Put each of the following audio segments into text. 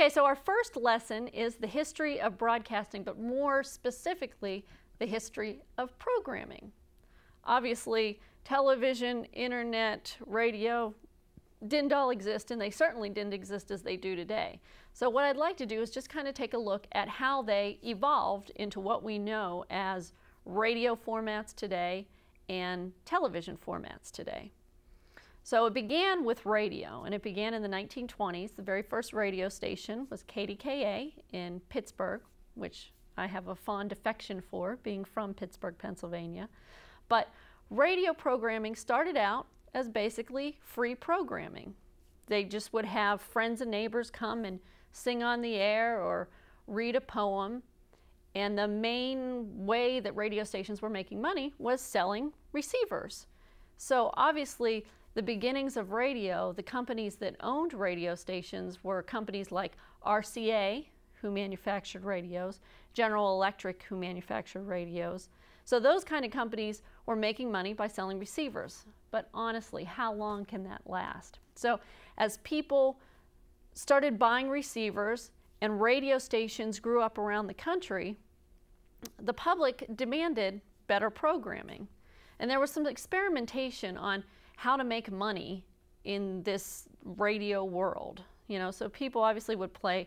Okay, so our first lesson is the history of broadcasting, but more specifically, the history of programming. Obviously, television, internet, radio didn't all exist, and they certainly didn't exist as they do today. So what I'd like to do is just kind of take a look at how they evolved into what we know as radio formats today and television formats today. So it began with radio, and it began in the 1920s. The very first radio station was KDKA in Pittsburgh, which I have a fond affection for, being from Pittsburgh, Pennsylvania. But radio programming started out as basically free programming. They just would have friends and neighbors come and sing on the air or read a poem. And the main way that radio stations were making money was selling receivers. So obviously, the beginnings of radio, the companies that owned radio stations were companies like RCA, who manufactured radios, General Electric, who manufactured radios. So those kind of companies were making money by selling receivers. But honestly, how long can that last? So as people started buying receivers and radio stations grew up around the country, the public demanded better programming. And there was some experimentation on how to make money in this radio world. So people obviously would play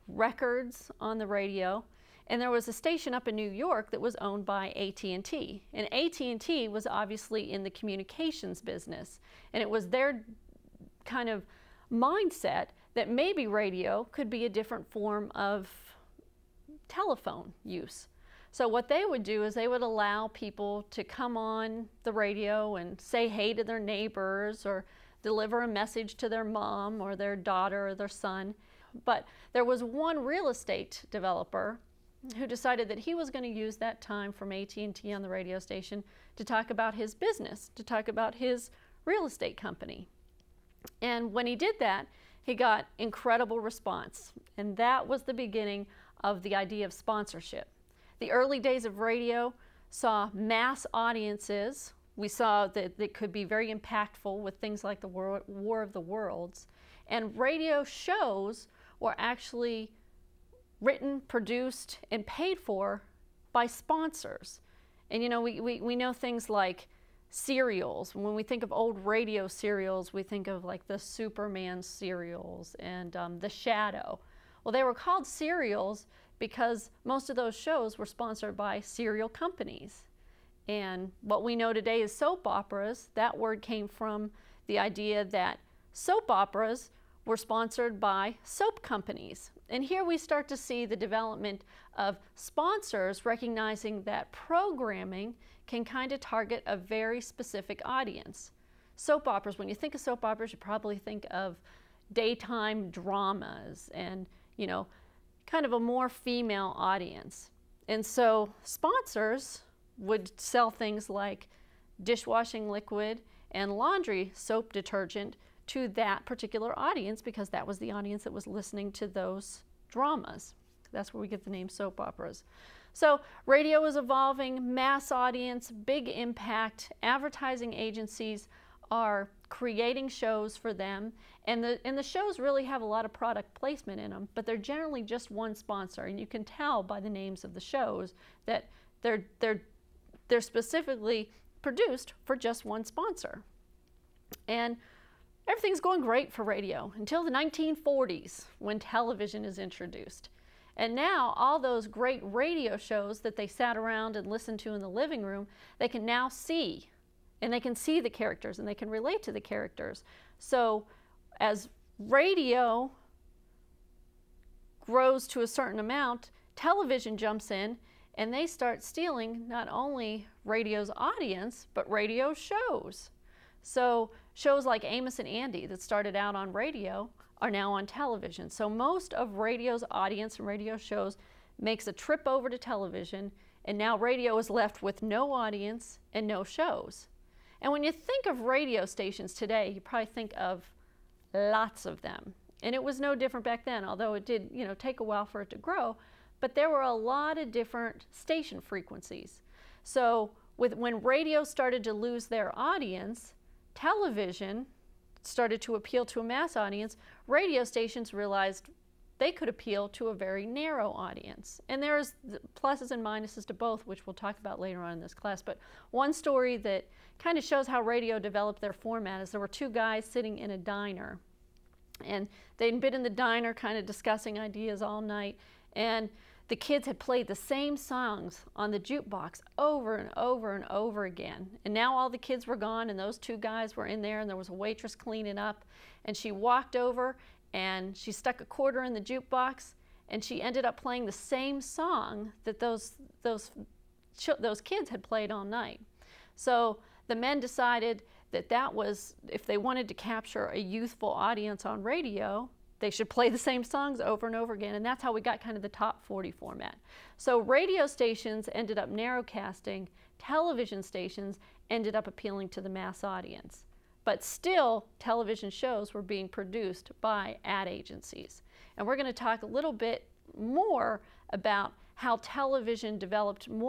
records on the radio, and there was a station up in New York that was owned by AT&T. And AT&T was obviously in the communications business, and it was their kind of mindset that maybe radio could be a different form of telephone use. So what they would do is they would allow people to come on the radio and say hey to their neighbors or deliver a message to their mom or their daughter or their son. But there was one real estate developer who decided that he was going to use that time from AT&T on the radio station to talk about his business, to talk about his real estate company. And when he did that, he got incredible response. And that was the beginning of the idea of sponsorship. The early days of radio saw mass audiences. We saw that it could be very impactful with things like the War of the Worlds. And radio shows were actually written, produced, and paid for by sponsors. And we know things like serials. When we think of old radio serials, we think of like the Superman serials and The Shadow. Well, they were called serials because most of those shows were sponsored by cereal companies. And what we know today is soap operas. That word came from the idea that soap operas were sponsored by soap companies. And here we start to see the development of sponsors recognizing that programming can kind of target a very specific audience. Soap operas, when you think of soap operas, you probably think of daytime dramas and, kind of a more female audience. And so sponsors would sell things like dishwashing liquid and laundry soap detergent to that particular audience because that was the audience that was listening to those dramas. That's where we get the name soap operas. So radio is evolving, mass audience, big impact. Advertising agencies are creating shows for them, and the shows really have a lot of product placement in them, but they're generally just one sponsor, and you can tell by the names of the shows that they're specifically produced for just one sponsor. And everything's going great for radio until the 1940s when television is introduced. And now all those great radio shows that they sat around and listened to in the living room, they can now see. And they can see the characters and they can relate to the characters. So as radio grows to a certain amount, television jumps in and they start stealing not only radio's audience, but radio shows. So shows like Amos and Andy that started out on radio are now on television. So most of radio's audience and radio shows makes a trip over to television, and now radio is left with no audience and no shows. And when you think of radio stations today, you probably think of lots of them. And it was no different back then, although it did, take a while for it to grow. But there were a lot of different station frequencies. So when radio started to lose their audience, television started to appeal to a mass audience. Radio stations realized they could appeal to a very narrow audience. And there's pluses and minuses to both, which we'll talk about later on in this class. But one story that kind of shows how radio developed their format is there were two guys sitting in a diner. And they'd been in the diner kind of discussing ideas all night. And the kids had played the same songs on the jukebox over and over and over again. And now all the kids were gone, and those two guys were in there, and there was a waitress cleaning up. And she walked over, and she stuck a quarter in the jukebox, and she ended up playing the same song that those kids had played all night. So the men decided that that was, if they wanted to capture a youthful audience on radio, they should play the same songs over and over again, and that's how we got kind of the top 40 format. So radio stations ended up narrowcasting, television stations ended up appealing to the mass audience. But still, television shows were being produced by ad agencies. And we're going to talk a little bit more about how television developed more